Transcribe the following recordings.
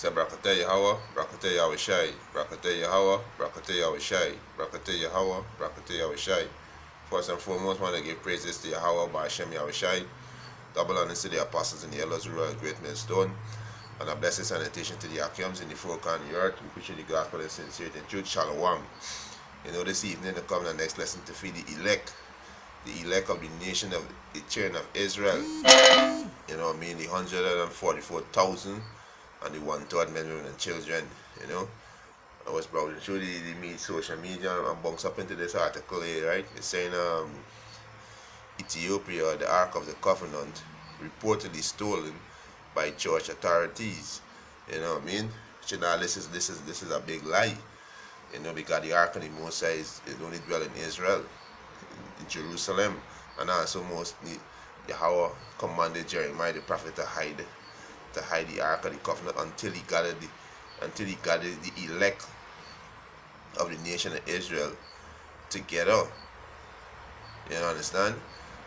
Say Brakateh Yahweh, Brakateh Yahweh Shai, Brakateh Yahweh, Brakateh Yahweh Shai, Brakateh Yahweh, Brakateh Yahweh Shai. First and foremost, I want to give praises to Yahweh by Hashem Yahweh Shai. Double honors to the apostles and the elders who are a great millstone. And a blessed salutation to the Akims in the four corners of the earth who preach the gospel in sincerity and truth. Shalom. This evening to come the next lesson to feed the elect of the nation of the children of Israel. The 144,000 and the 1/3 men, women, and children. I was browsing through the social media and bounced up into this article here, right? It's saying Ethiopia, the Ark of the Covenant, reportedly stolen by church authorities. This is a big lie. Because the Ark of the Most High is only dwell in Israel, in Jerusalem, and also mostly Yahweh commanded Jeremiah the prophet to hide the Ark of the Covenant until he gathered the elect of the nation of Israel together. You understand?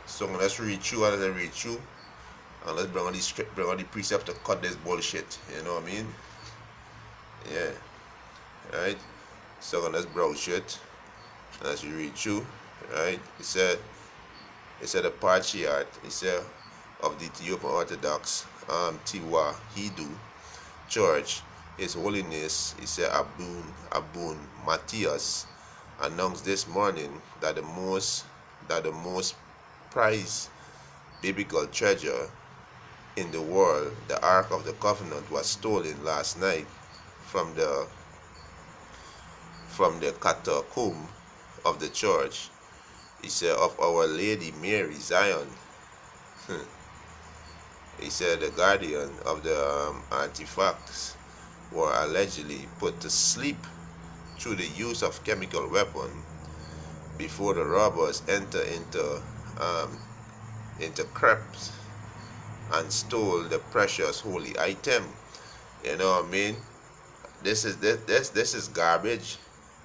So let's read through and let's bring on the precept to cut this bullshit. You know what I mean? Yeah. Right? So let's browse it as you read through. Right? It said the patriarch, of the Ethiopian Orthodox Tiwa Hidu Church, His Holiness, Abun Matthias, announced this morning that the most prized biblical treasure in the world, the Ark of the Covenant, was stolen last night from the catacomb of the church. He said, of Our Lady Mary Zion. He said the guardian of the artifacts were allegedly put to sleep through the use of chemical weapon before the robbers enter into crypts and stole the precious holy item. You know what I mean? This is garbage,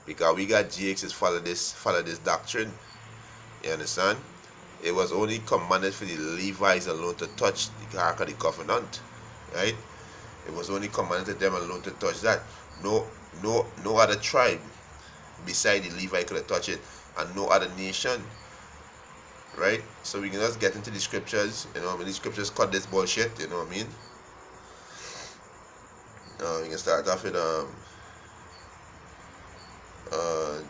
because we got GXs follow this doctrine. You understand? It was only commanded for the Levites alone to touch the Ark of the Covenant, right? It was only commanded to them alone to touch that. No other tribe beside the Levite could have touched it, and no other nation, right? So we can just get into the scriptures. The scriptures cut this bullshit. You know what I mean? We can start off with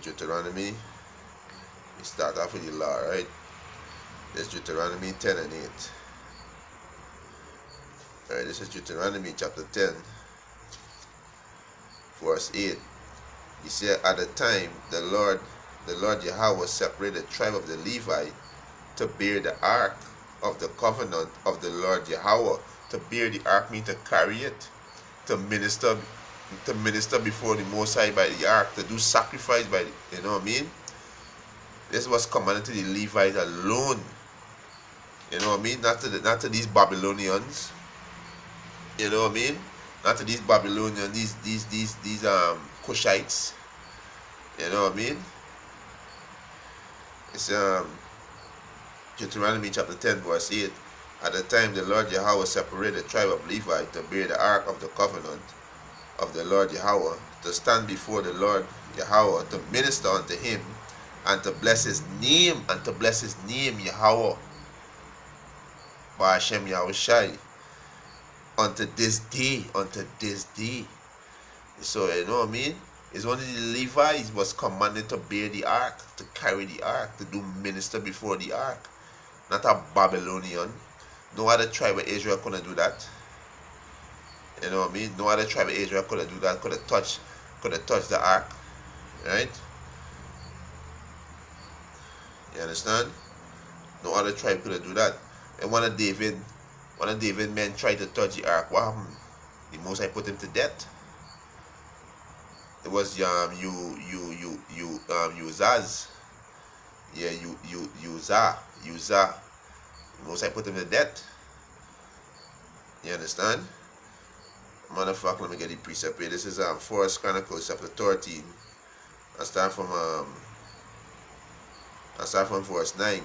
Deuteronomy. We start off with the law, right? This is Deuteronomy 10 and 8. Alright, this is Deuteronomy chapter 10, verse 8. He said, at the time the Lord Yahweh separated the tribe of the Levite to bear the ark of the covenant of the Lord Yahweh. To bear the ark means to carry it, to minister before the Most High by the ark, to do sacrifice by the, you know what I mean? This was commanded to the Levites alone. You know what I mean? Not to these Babylonians. You know what I mean? Not to these Babylonians, these Cushites. You know what I mean? It's Deuteronomy chapter 10 verse 8. At the time the Lord Yahweh separated the tribe of Levi to bear the ark of the covenant of the Lord Yahweh, to stand before the Lord Yahweh, to minister unto him, and to bless his name, Yahweh, by Hashem Yahweh Shai, unto this day. So you know what I mean? It's only the Levites was commanded to bear the ark, to carry the ark, to do minister before the ark. Not a Babylonian. No other tribe of Israel couldn't do that. You know what I mean? No other tribe of Israel could have do that, could have touched the ark. Right? You understand? No other tribe could have do that. And one of David men tried to touch the ark. What happened? The Most High put him to death. It was Uzzah. Yeah, Uzzah. The Most High put him to death. You understand? Motherfucker, let me get the precept here. This is 1 Chronicles chapter 13. I start from verse 9.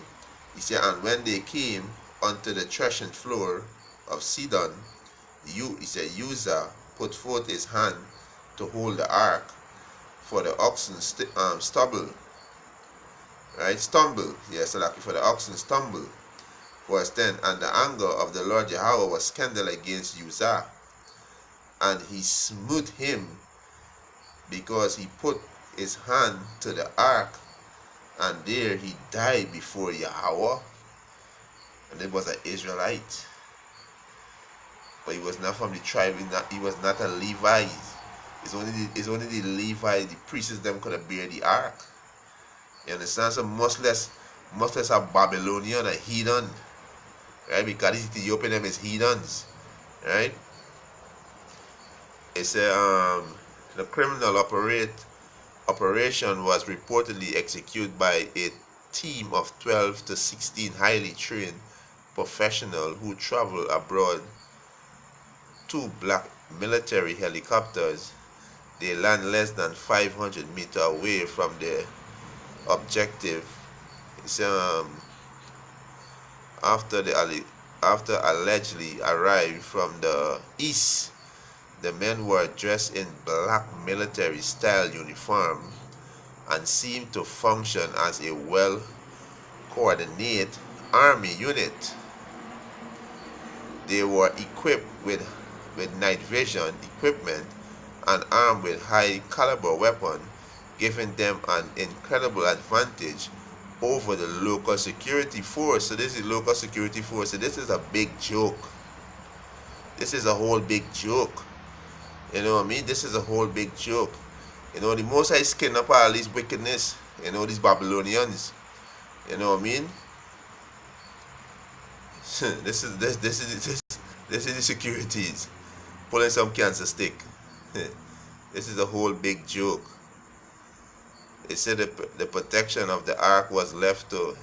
He said, and when they came unto the threshing floor of Sidon, Uzzah put forth his hand to hold the ark, for the oxen stumble. Right? Stumble. Yes, so like for the oxen stumble. Verse 10, and the anger of the Lord Yahweh was kindled against Uzzah, and he smote him because he put his hand to the ark, and there he died before Yahweh. And it was an Israelite, but he was not from the tribe. He was not a Levite. It's only the Levite, the priests, them could have bear the ark. You understand? So much less a Babylonian, a heathen, right? Because these Ethiopian them is heathens, right? It's a the criminal operation was reportedly executed by a team of 12 to 16 highly trained professionals who traveled abroad. 2 black military helicopters. They land less than 500 meters away from the objective. It's after allegedly arrived from the east. The men were dressed in black military style uniform and seemed to function as a well coordinated army unit. They were equipped with night vision equipment and armed with high caliber weapons, giving them an incredible advantage over the local security force. So this is local security force. So this is a big joke. This is a whole big joke. You know what I mean? This is a whole big joke. You know, the Most High skin up all these wickedness. You know, these Babylonians. You know what I mean? This is the securities pulling some cancer stick. This is a whole big joke. It said the protection of the ark was left to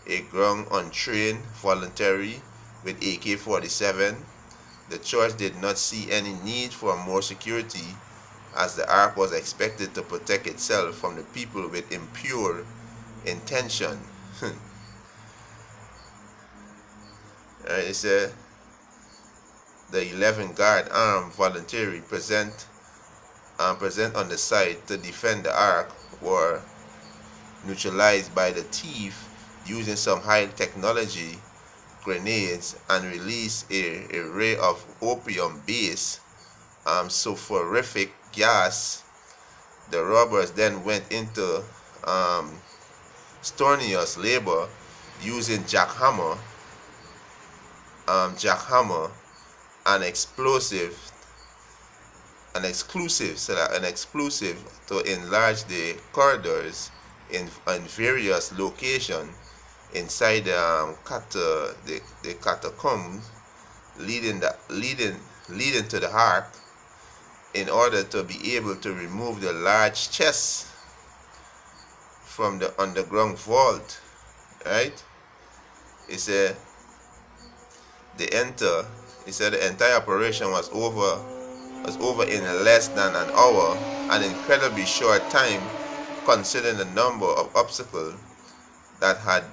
a ground untrained voluntary with AK-47. The church did not see any need for more security, as the ark was expected to protect itself from the people with impure intention. It said the 11 guard armed voluntary present on the site to defend the ark were neutralized by the thief using some high technology grenades and released a ray of opium-based sulfuric gas. The robbers then went into strenuous labor using jackhammer, an explosive to enlarge the corridors in various locations inside the catacombs leading to the ark, in order to be able to remove the large chests from the underground vault. Right? It said the entire operation was over in less than an hour, an incredibly short time considering the number of obstacles that had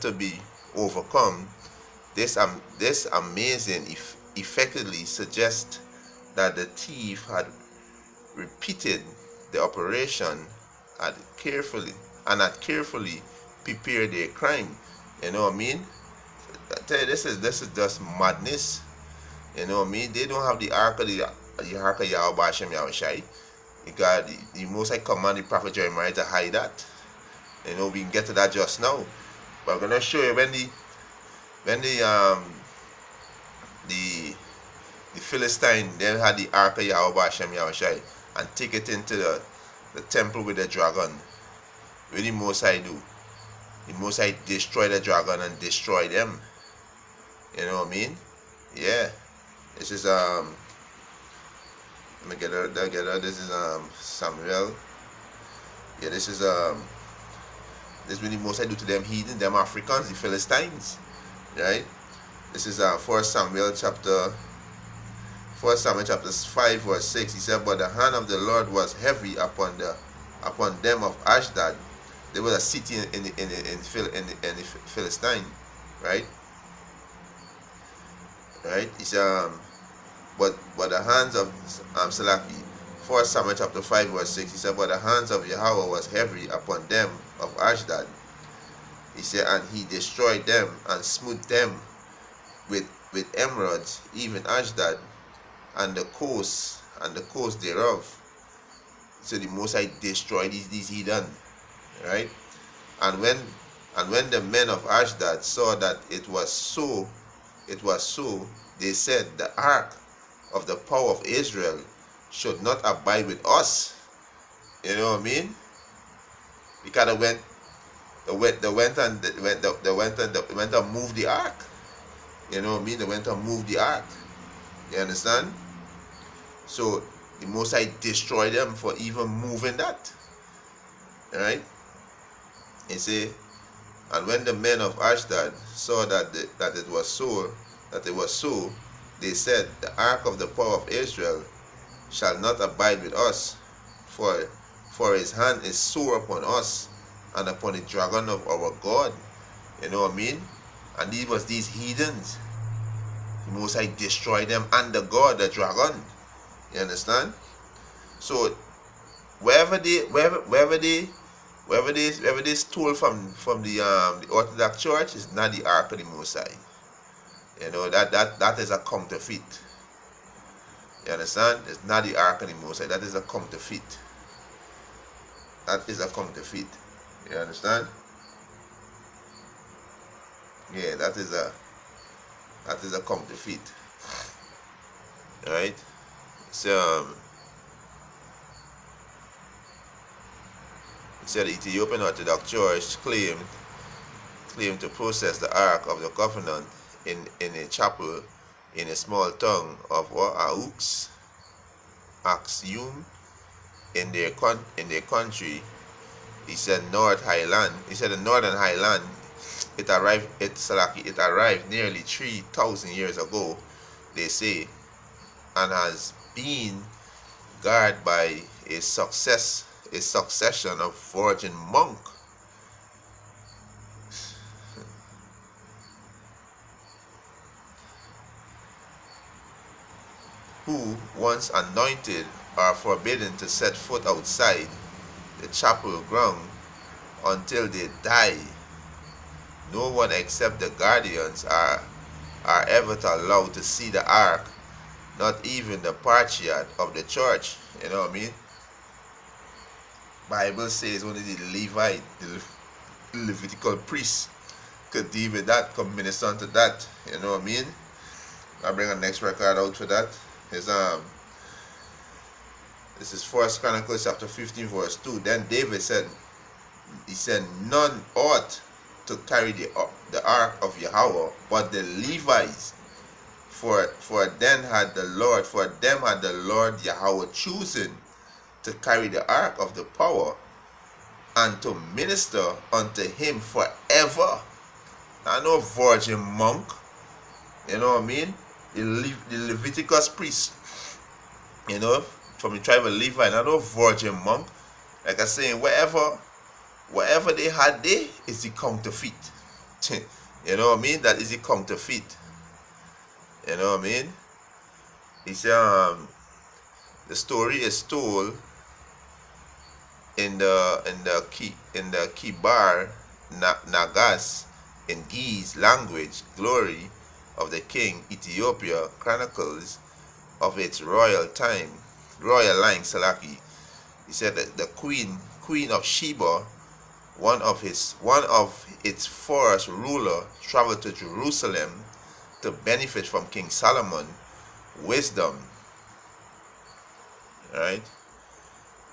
to be overcome. This amazing effectively suggests that the thief had repeated the operation had carefully prepared their crime. You know what I mean? I tell you, this is just madness. You know what I mean? They don't have the ark of Yahweh Bashem Yahushai. Because the Most High commanded the prophet Jeremiah to hide that. You know, we can get to that just now. But I'm gonna show you when the Philistine then had the ark of Yahweh Bashem Yahushai and take it into the temple with the dragon. What the Most High do? The Most High destroy the dragon and destroy them. You know what I mean? Yeah. This is let me get her. This is Samuel. Yeah, this is this is what the Most High do to them heathen, them Africans, the Philistines. Right? This is 1 Samuel chapter 5 verse 6. He said, but the hand of the Lord was heavy upon them of Ashdod. There was a city in the Philistine, right? Right? It's but the hands of Salaki, 1 Samuel chapter 5 verse 6, he said, but the hands of Yahweh was heavy upon them of Ashdod. He said, and he destroyed them and smote them with emeralds, even Ashdod and the coast thereof. So the Most High destroyed these heathen, right? And when the men of Ashdod saw that it was so, they said, the ark of the power of Israel should not abide with us. You know what I mean? Because they went and moved the ark. You know what I mean? They went and moved the ark. You understand? So the Most High destroyed them for even moving that. Alright? He say, and when the men of Ashdod saw that it was so, they said, the ark of the power of Israel shall not abide with us, for his hand is sore upon us and upon the dragon of our God. You know what I mean? And these heathens. The Most High destroyed them and the God, the dragon. You understand? So wherever they stole from the Orthodox Church is not the ark of the Most High. You know, that is a counterfeit. You understand? It's not the ark of the Most High. That is a counterfeit. That is a counterfeit. You understand? Yeah, that is a counterfeit. Alright? So the Ethiopian Orthodox Church claimed to process the Ark of the Covenant in a chapel in a small town of Axium in their country. He said North Highland. He said the Northern Highland. It arrived nearly 3,000 years ago, they say, and has been guarded by a succession of virgin monks who, once anointed, are forbidden to set foot outside the chapel ground until they die. No one except the guardians are ever allowed to see the ark, not even the patriarch of the church. You know what I mean? Bible says only the Levite, the Levitical priest could deal with that, could minister unto that. You know what I mean? I'll bring a next record out for that. This is 1 Chronicles chapter 15 verse 2. Then David said, none ought to carry the ark of Yahweh, but the Levites, for them had the Lord Yahweh chosen to carry the ark of the power and to minister unto him forever. Now, no virgin monk, you know what I mean? The Leviticus priest, you know, from the tribe of Levi, not no virgin monk. Like I say, whatever they had there is the counterfeit. You know what I mean? That is the counterfeit. You know what I mean? He said the story is told in the Kibar Nagas in Geese language, glory of the king Ethiopia chronicles of its royal line Salaki. He said that the queen of Sheba, one of its first ruler, traveled to Jerusalem to benefit from King Solomon's wisdom. Right?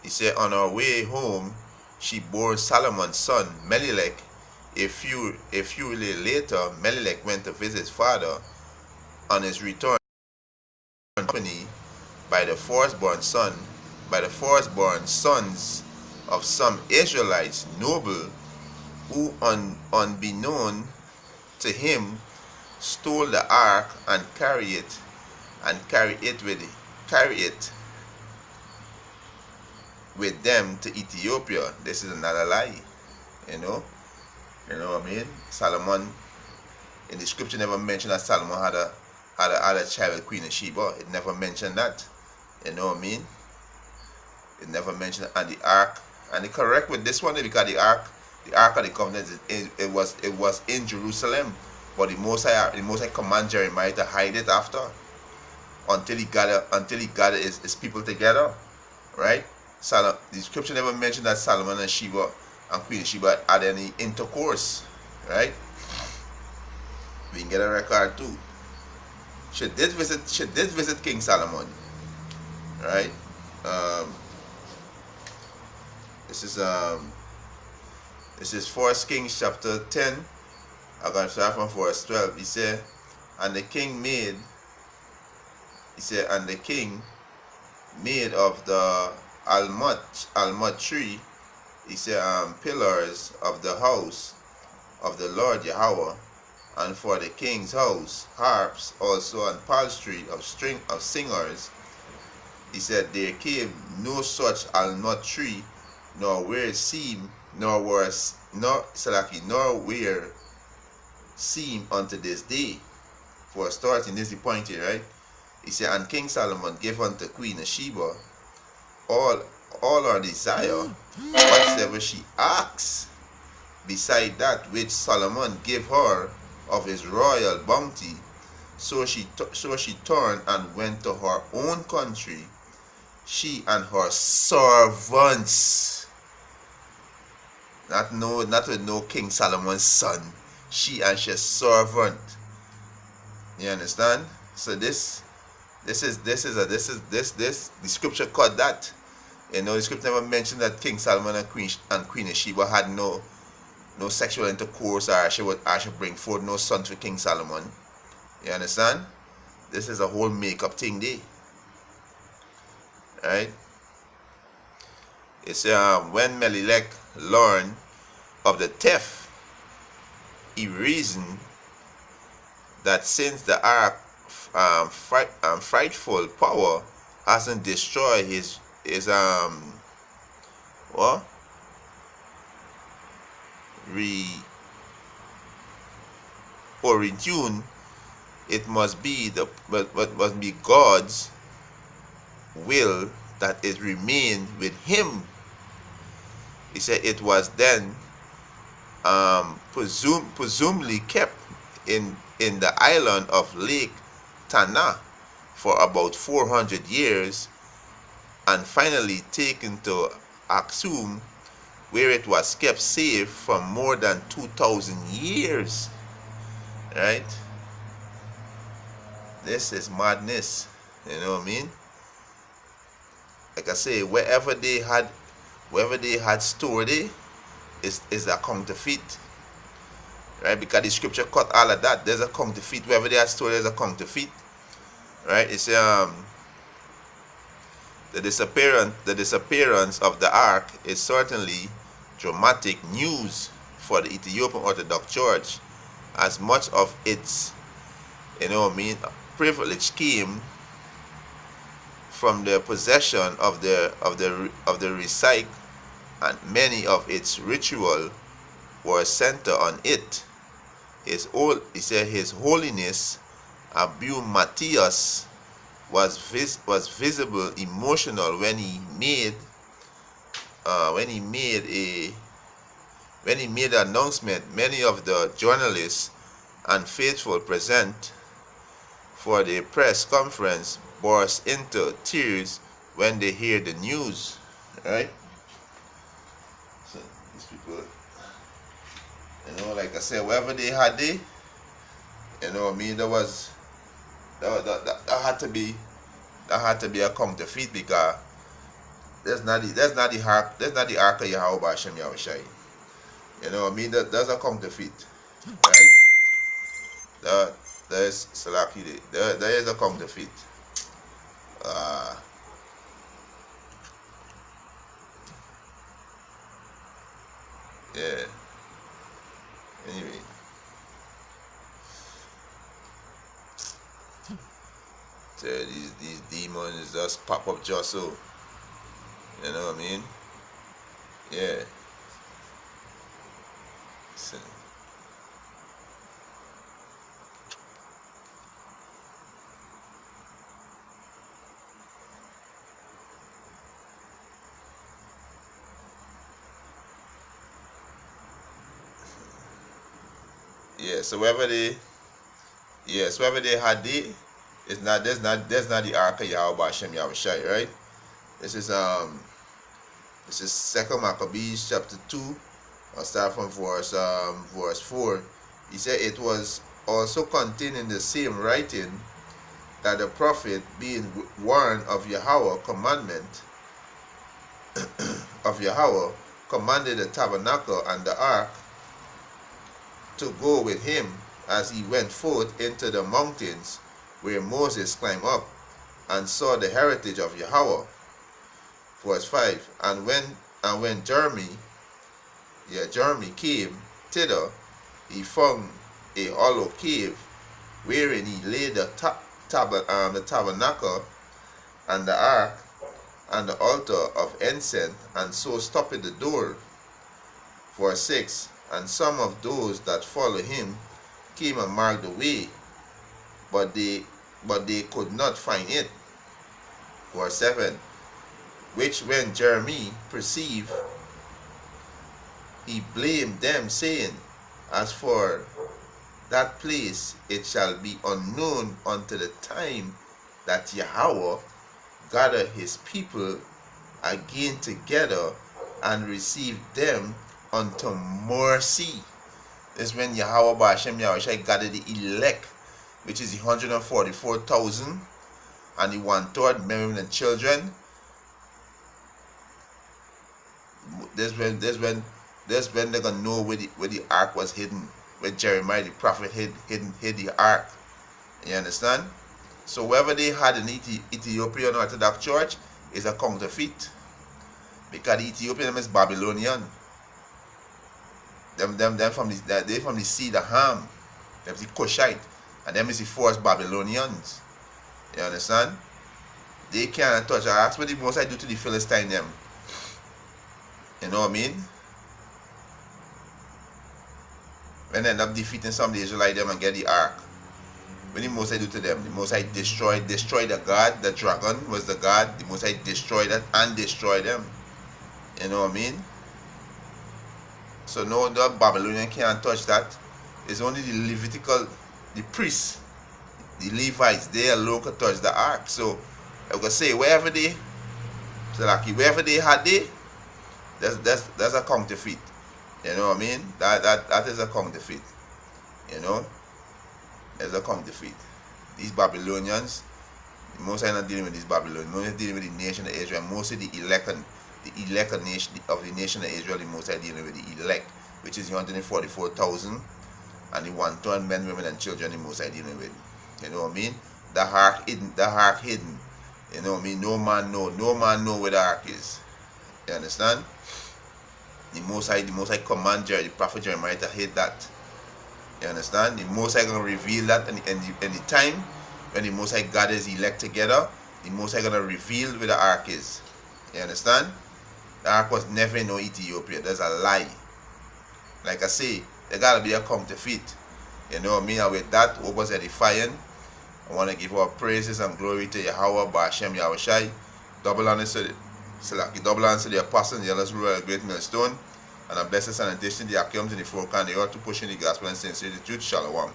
He said on her way home, she bore Solomon's son Melilech. A few days later, Melilech went to visit his father. On his return, accompanied by the firstborn sons of some Israelites, noble, who unbeknown to him stole the ark and carry it with them to Ethiopia. This is another lie. You know what I mean? Solomon, in the scripture, never mentioned that Solomon had a child with Queen of Sheba. It never mentioned that. You know what I mean? It never mentioned, and the ark, and it correct with this one because the ark of the covenant, it was in Jerusalem, but the Most High command Jeremiah to hide it after, until he gathered his people together, right? The scripture never mentioned that Solomon and Sheba and Queen of Sheba had any intercourse, right? We can get a record too. She did visit King Solomon, right? This is 1 Kings chapter 10. I'm going to start from verse 12. He said, and the king made of the almond tree, he said, pillars of the house of the Lord Yahweh, and for the king's house harps also, and palstry of singers. He said, there came no such almond tree, nor where seem unto this day. For starting, this is the point here, right? He said, and King Solomon gave unto Queen of Sheba all her desire, whatsoever she asks, beside that which Solomon gave her of his royal bounty. So she turned and went to her own country, she and her servants. Not with no King Solomon's son. She and his servant. You understand? So the scripture cut that. You know, the scripture never mentioned that King Solomon and Queen of Sheba had no sexual intercourse, or she would bring forth no son for King Solomon. You understand? This is a whole make-up thing there. Right? It's when Melilech learned of the theft, he reasoned that since the ark frightful power hasn't destroyed his retune, it must be God's will that it remained with him. He said it was then presumably kept in the island of Lake Tana for about 400 years, and finally taken to Aksum, where it was kept safe for more than 2,000 years. Right? This is madness. You know what I mean? Like I say, wherever they had stored it is a counterfeit. Right? Because the scripture cut all of that. There's a counterfeit. Wherever they had stored, there's a counterfeit. Right? It's the disappearance of the ark is certainly dramatic news for the Ethiopian Orthodox Church, as much of its, privilege came from the possession of the recite, and many of its ritual were centered on it. He said His Holiness Abu Matthias was visible emotional when he made the announcement. Many of the journalists and faithful present for the press conference burst into tears when they hear the news. Right? So these people, like I said, wherever they had it, that had to be a counterfeit, because there's not the ark of Yahweh Hashem Yahushai. There's a counterfeit, right? There's Salaki. There is a counterfeit. Yeah. Anyway. So these demons just pop up just so. You know what I mean? Yeah. So, So wherever they had it's not there's not the ark of Yahweh Hashem Yahushai, right? This is Second Maccabees chapter 2. I'll start from verse 4. He said it was also contained in the same writing that the prophet, being warned of Yahweh commandment of Yahweh, commanded the tabernacle and the ark to go with him as he went forth into the mountains where Moses climbed up and saw the heritage of Yahweh. Verse 5. And when Jeremy came thither, he found a hollow cave wherein he laid the tabernacle and the ark and the altar of incense, and so stopped the door. Verse 6. And some of those that followed him came and marked the way, but they could not find it. Verse 7. Which when Jeremy perceived, he blamed them, saying, As for that place, it shall be unknown unto the time that Yahweh gather his people again together and receive them unto mercy. This is when Yahweh Hashem Yahushai gathered the elect, which is the 144,000, and the 1/3 men, women, and children. This when they're gonna know where the ark was hidden, where Jeremiah the prophet hid the ark. You understand? So wherever they had an Ethiopian Orthodox church is a counterfeit, because the Ethiopian is Babylonian. Them from the seed of Ham, them the Cushite, and them is the first Babylonians. You understand? They can't touch. I ask what the Most I do to the Philistine them. You know what I mean? When they end up defeating some of the Israelites them and get the ark. When the Most I do to them, the Most I destroyed the god, the dragon was the god, the Most I destroyed that and destroyed them. You know what I mean? So no, the Babylonian can't touch that. It's only the Levitical, the priests, the Levites, they alone can touch the ark. So I can say wherever they had that's a counterfeit. You know what I mean? That is a counterfeit. You know? There's a counterfeit. These Babylonians, most are not dealing with these Babylonians, most are dealing with the nation of Israel, most of the elect nation of the nation of Israel, the most are dealing with the elect, which is 144,000, and the 1/3 men, women, and children, the most are dealing with. You know what I mean? The ark hidden. You know what I mean? No man know where the ark is. You understand? The Most High command the prophet Jeremiah to hid that. You understand? The Most High gonna reveal that in the time when the Most High gathers the elect together. The Most High gonna reveal where the ark is. You understand? The ark was never in no Ethiopia. That's a lie. Like I say, there gotta be a counterfeit. You know what I mean? And with that, what was edifying? I want to give our praises and glory to Yahweh Hashem Yahushai. Double honor to the apostles, the elders, ruler, great millstone, and a blessed sanitation, the Akim, and the four can, the earth to push in the gospel and sincerity, the truth. Shalom.